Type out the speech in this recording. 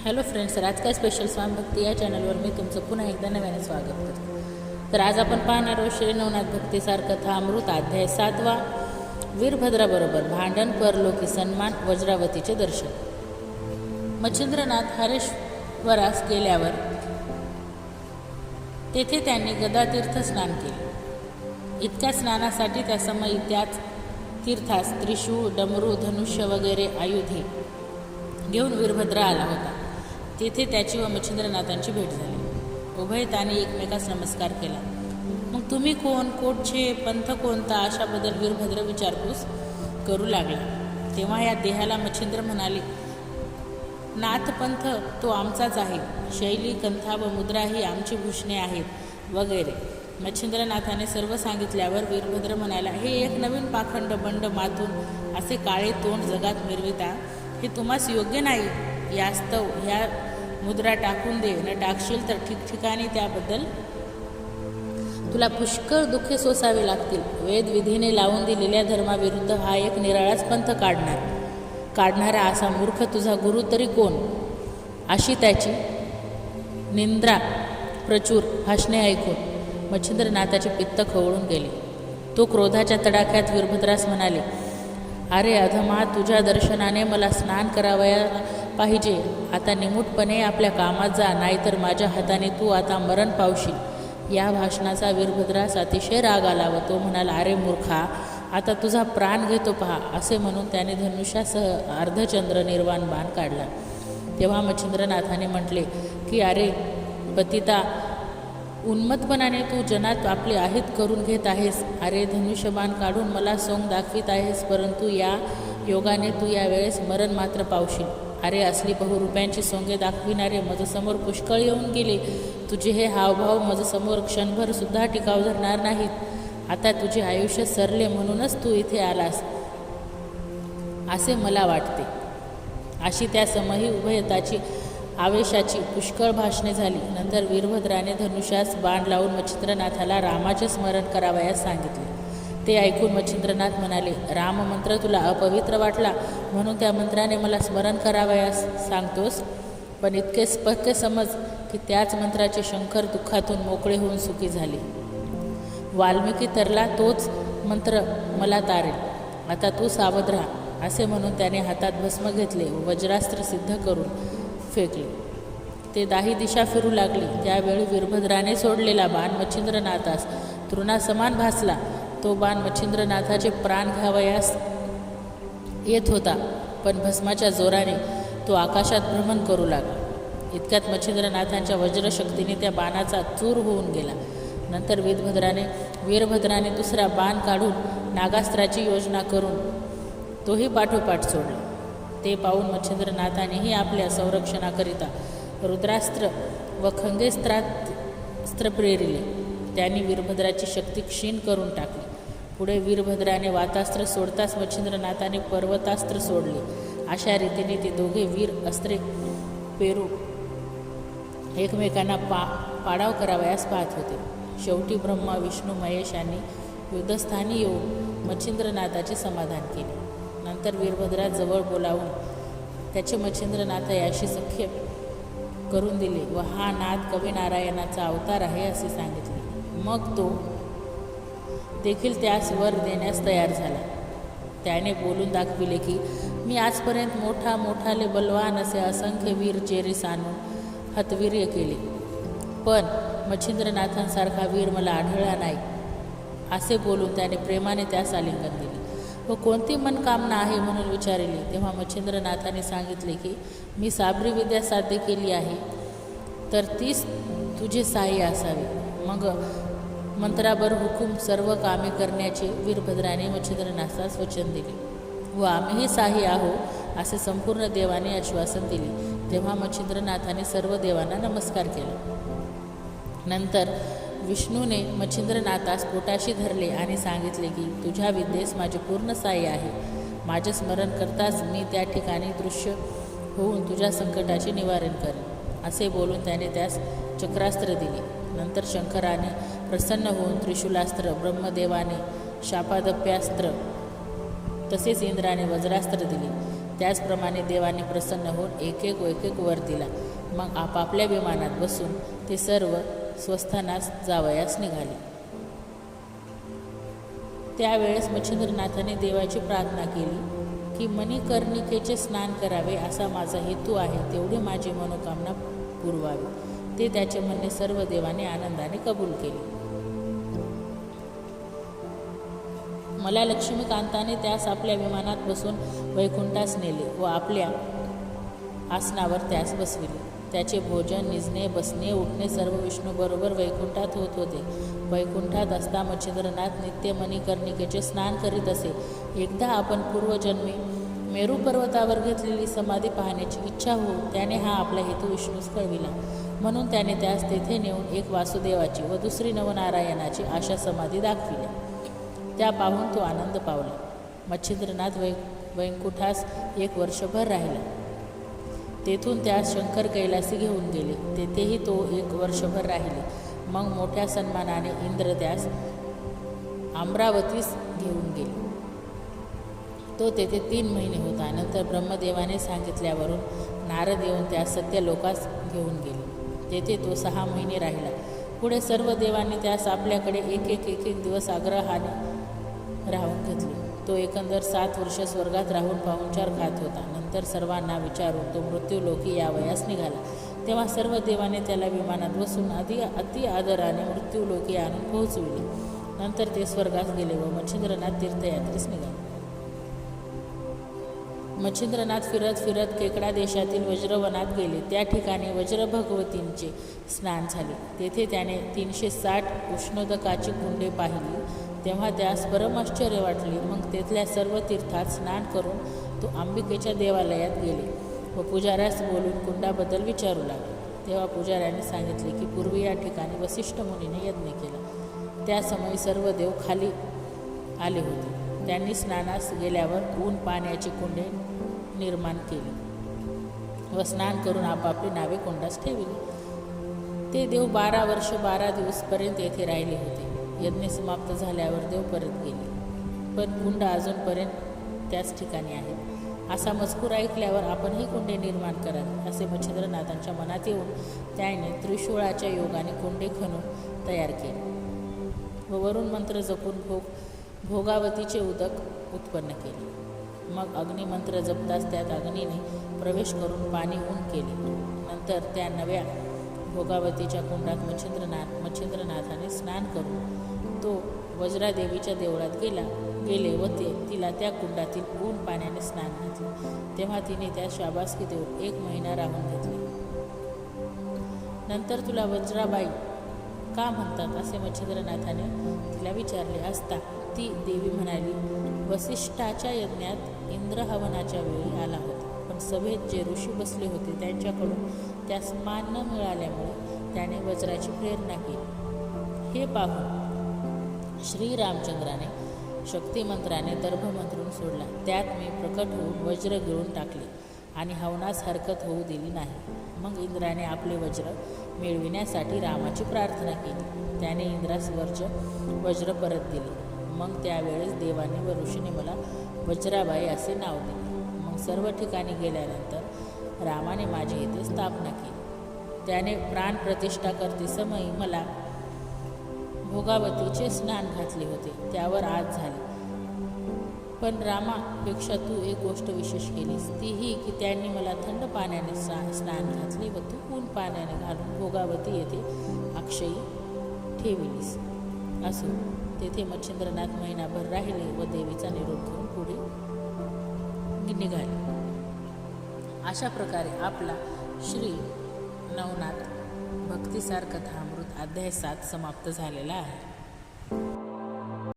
Hello friends, राजकाय special स्वामी भक्ती या चॅनलवर मी तुमचं पुन्हा एकदा नव्याने स्वागत करते. तर आज आपण पाहणार आहोत श्री नवनाथ भक्तिसार कथा अमृत अध्याय 7वा. वीरभद्राबरोबर भांडण, परलोकी सन्मान, वज्रावतीचे दर्शन. मच्छिंद्रनाथ हरेश्वरास गेल्यावर तेथे त्यांनी गदातीर्थ स्नान केले. इतक्या स्नानासाठी त्या समयी त्याच तीर्थास त्रिशूळ, डमरू, धनुष्य वगैरे आयुधे घेऊन वीरभद्र आला होता. तेथे त्याची व मच्छिंद्रनाथांची भेट झाली. उभयतांनी एकमेकास नमस्कार केला. मग तुम्ही कोण, कोठचे, पंथ कोणता, अशाबद्दल वीरभद्र विचारपूस करू लागला. तेव्हा या देहाला मच्छिंद्र म्हणाले, नाथपंथ तो आमचाच आहे. शैली, कंथा व मुद्रा ही आमची भूषणे आहेत वगैरे. मच्छिंद्रनाथाने सर्व सांगितल्यावर वीरभद्र म्हणाला, हे एक नवीन पाखंड बंड मातून असे काळे तोंड जगात मिरविता हे तुम्हास योग्य नाही. यास्तव ह्या मुद्रा टाकून दे, न टाकशील तर ठिकठिकाणी त्याबद्दल तुला पुष्कळ दुःखे सोसावे लागतील. वेदविधीने लावून दिलेल्या धर्माविरुद्ध हा एक निराळाच पंथ काढणारा असा मूर्ख तुझा गुरु तरी कोण? अशी त्याची निंद्रा प्रचूर भाषणे ऐकून मच्छिंद्रनाथाचे पित्त खवळून गेले. तो क्रोधाच्या तडाख्यात वीरभद्रास म्हणाले, अरे अधमा, तुझ्या दर्शनाने मला स्नान करावया पाहिजे. आता निमूटपणे आपल्या कामात जा, नाहीतर माझ्या हाताने तू आता मरण पावशील. या भाषणाचा वीरभद्रास अतिशय राग आला व तो म्हणाला, अरे मूर्खा, आता तुझा प्राण घेतो पहा. असे म्हणून त्याने धनुष्यासह अर्धचंद्र निर्वाण बाण काढला. तेव्हा मच्छिंद्रनाथाने म्हटले की, अरे पतिता, उन्मत्तपणाने तू जनात आपले अहित करून घेत आहेस. अरे धनुष्यबाण काढून मला सोंग दाखवित आहेस, परंतु या योगाने तू यावेळेस मरण मात्र पावशील. अरे असली बहुरूप्यांची सोंगे दाखविणारे मजसमोर पुष्कळ येऊन गेले. तुझे हे हावभाव मजसमोर क्षणभर सुद्धा टिकाव धरणार नाहीत. आता तुझे आयुष्य सरले म्हणूनच तू इथे आलास असे मला वाटते. अशी त्या समयी उभयताची आवेशाची पुष्कळ भाषणे झाली. नंतर वीरभद्राने धनुष्यास बाण लावून मच्छिंद्रनाथाला रामाचे स्मरण करावयास सांगितले. ते ऐकून मच्छिंद्रनाथ म्हणाले, राममंत्र तुला अपवित्र वाटला म्हणून त्या मंत्राने मला स्मरण करावयास सांगतोस. पण इतके पक्के समज की त्याच मंत्राचे शंकर दुःखातून मोकळे होऊन सुखी झाले. वाल्मिकी तरला तोच मंत्र मला तारेल. आता तू सावध राहा. असे म्हणून त्याने हातात भस्म घेतले व वज्रास्त्र सिद्ध करून फेकले. ते दाही दिशा फिरू लागले. त्यावेळी वीरभद्राने सोडलेला बाण मच्छिंद्रनाथास तृणासमान भासला. तो बाण मच्छिंद्रनाथाचे प्राण घ्यावयास येत होता, पण भस्माच्या जोराने तो आकाशात भ्रमण करू लागला. इतक्यात मच्छिंद्रनाथांच्या वज्रशक्तीने त्या बाणाचा चूर होऊन गेला. नंतर वीरभद्राने दुसरा बाण काढून नागास्त्राची योजना करून तोही पाठोपाठ सोडला. ते पाहून मच्छिंद्रनाथानेही आपल्या संरक्षणाकरिता रुद्रास्त्र व खंगेस्त्रास्त्र प्रेरिले. त्यांनी वीरभद्राची शक्ती क्षीण करून टाकली. पुढे वीरभद्राने वातास्त्र सोडताच मच्छिंद्रनाथाने पर्वतास्त्र सोडले. अशा रीतीने ते दोघे वीर अस्त्रे पेरू एकमेकांना पाडाव करावयास पाहत होते. शेवटी ब्रह्मा, विष्णू, महेश यांनी युद्धस्थानी येऊन मच्छिंद्रनाथाचे समाधान केले. नंतर वीरभद्रा जवळ बोलावून त्याचे मच्छिंद्रनाथ याशी सख्य करून दिले व हा नाथ कविनारायणाचा अवतार आहे असे सांगितले. मग तो देखील त्यास वर देण्यास तयार झाला. त्याने बोलून दाखविले की, मी आजपर्यंत मोठाले बलवान असे असंख्य वीर चेरीस आणून हतवीर्य केले, पण मच्छिंद्रनाथांसारखा वीर मला आढळला नाही. असे बोलून त्याने प्रेमाने त्यास आलिंगन दिले व कोणती मनकामना आहे म्हणून विचारले. तेव्हा मच्छिंद्रनाथाने सांगितले की, मी साबरी विद्या साध्य केली आहे, तर तीच तुझे साह्य असावे. मग मंत्राबर हुकूम सर्व कामे करण्याचे वीरभद्राने मच्छिंद्रनाथास वचन दिले व आम्हीही साह्य आहो असे संपूर्ण देवाने आश्वासन दिले. तेव्हा मच्छिंद्रनाथाने सर्व देवांना नमस्कार केला. नंतर विष्णूने मच्छिंद्रनाथास पोटाशी धरले आणि सांगितले की, तुझ्या विद्येस माझे पूर्ण साह्य आहे. माझे स्मरण करताच मी त्या ठिकाणी दृश्य होऊन तुझ्या संकटाचे निवारण करेन. असे बोलून त्याने त्यास चक्रास्त्र दिले. नंतर शंकराने प्रसन्न होऊन त्रिशूलास्त्र, ब्रह्मदेवाने शापादप्यास्त्र, तसेच इंद्राने वज्रास्त्र दिले. त्याचप्रमाणे देवाने प्रसन्न होऊन एक एक वर दिला. मग आपापल्या विमानात बसून ते सर्व स्वस्थानास जावयास निघाले. त्यावेळेस मच्छिंद्रनाथाने देवाची प्रार्थना केली की मणिकर्णिकेचे स्नान करावे असा माझा हेतू आहे, तेवढी माझी मनोकामना पुरवावी. ते त्याचे म्हणणे सर्व देवाने आनंदाने कबूल केले. मला लक्ष्मीकांताने त्यास आपल्या विमानात बसून वैकुंठास नेले व आपल्या आसनावर त्यास बसविले. त्याचे भोजन, निजणे, बसणे, उठणे सर्व विष्णूबरोबर वैकुंठात होत होते. वैकुंठात असता मच्छिंद्रनाथ नित्य मणिकर्णिकेचे स्नान करीत असे. एकदा आपण पूर्वजन्मी मेरू पर्वतावर घेतलेली समाधी पाहण्याची इच्छा होऊन त्याने हा आपला हेतू विष्णूस कळविला. म्हणून त्याने त्यास तेथे नेऊन एक वासुदेवाची व दुसरी नवनारायणाची आशा समाधी दाखविल्या. त्या पाहून तो आनंद पावला. मच्छिंद्रनाथ वैकुंठास 1 वर्षभर राहिला. तेथून त्यास शंकर कैलासी घेऊन गेले. तेथेही तो 1 वर्षभर राहिले. मग मोठ्या सन्मानाने इंद्र त्यास अमरावतीस घेऊन गेले. तो तेथे 3 महिने होता. नंतर ब्रह्मदेवाने सांगितल्यावरून नारद येऊन त्यास सत्यलोकास घेऊन गेले. तेथे तो 6 महिने राहिला. पुढे सर्व देवांनी त्यास आपल्याकडे एक दिवस आग्रहाने राहून घेतले. तो एकंदर 7 वर्ष स्वर्गात राहून पाहुणचार खात होता. नंतर सर्वांना विचारून तो मृत्यूलोकी यावयास निघाला. तेव्हा सर्व देवाने त्याला विमानात बसून अति आदराने मृत्यूलोकी आणून पोहोचविले. नंतर ते स्वर्गास गेले व मच्छिंद्रनाथ तीर्थयात्रेस निघाले. मच्छिंद्रनाथ फिरत फिरत केकडा देशातील वज्रवनात गेले. त्या ठिकाणी वज्रभगवतींचे स्नान झाले. तेथे त्याने 360 उष्णोदकाची कुंडे पाहिली. तेव्हा त्यास परम आश्चर्य वाटले. मग तेथल्या सर्व तीर्थात स्नान करून तो अंबिकेच्या देवालयात गेले व पुजाऱ्यास बोलून कुंडाबद्दल विचारू लागले. तेव्हा पुजाऱ्याने सांगितले की पूर्वी या ठिकाणी वसिष्ठ मुनीने यज्ञ केला. त्या समयी सर्व देव खाली आले होते. त्यांनी स्नानास गेल्यावर ऊन पाण्याची कुंडे निर्माण केली व स्नान करून आपापली नावे कुंडास ठेवली. ते देव 12 वर्ष 12 दिवसपर्यंत येथे राहिले होते. यज्ञ समाप्त झाल्यावर देव परत गेले, पण कुंड अजूनपर्यंत त्याच ठिकाणी आहेत. असा मजकूर ऐकल्यावर आपणही कुंडे निर्माण करावे असे मच्छिंद्रनाथांच्या मनात येऊन त्याने त्रिशूळाच्या योगाने कुंडे खणून तयार केले व वरून मंत्र जपून भोगावतीचे उदक उत्पन्न केले. मग अग्निमंत्र जपताच त्यात अग्नीने प्रवेश करून पाणी ऊन केले. नंतर त्या नव्या भोगावतीच्या कुंडात मच्छिंद्रनाथाने स्नान करून तो वज्रादेवीच्या देवळात गेले व तिला त्या कुंडातील ऊन पाण्याने स्नान घातले. तेव्हा तिने त्या शाबासकी देऊन 1 महिना राहून घेतले. नंतर तुला वज्राबाई का म्हणतात असे मच्छिंद्रनाथाने तिला विचारले असता ती देवी म्हणाली, वसिष्ठाच्या यज्ञात इंद्र हवनाच्या वेळी आला होता, पण सभेत जे ऋषी बसले होते त्यांच्याकडून त्यास मान न मिळाल्यामुळे त्याने वज्राची प्रेरणा केली. हे पाहून श्रीरामचंद्राने शक्तिमंत्राने दर्भ मंत्रून सोडला. त्यात मी प्रकट होऊन वज्र गिळून टाकले आणि हवनास हरकत होऊ दिली नाही. मग इंद्राने आपले वज्र मिळविण्यासाठी रामाची प्रार्थना केली. त्याने इंद्रास वज्र परत दिले. मग त्यावेळेस देवाने व ऋषीने मला वज्राबाई असे नाव दिले. मग सर्व ठिकाणी गेल्यानंतर रामाने माझी येथे स्थापना केली. त्याने प्राणप्रतिष्ठा करते समयी मला भोगावतीचे स्नान घातले होते. त्यावर आज झाले. पण रामापेक्षा तू एक गोष्ट विशेष केलीस, ती ही की त्यांनी मला थंड पाण्याने स्नान घातले व तू ऊन पाण्याने घालून भोगावती येथे अक्षयी ठेविलीस. असो, तेथे मच्छिंद्रनाथ महिनाभर राहिले व देवीचा निरोप घेऊन पुढे निघाले. अशा प्रकारे आपला श्री नवनाथ भक्तिसार कथामृत अध्याय 7 समाप्त झालेला आहे.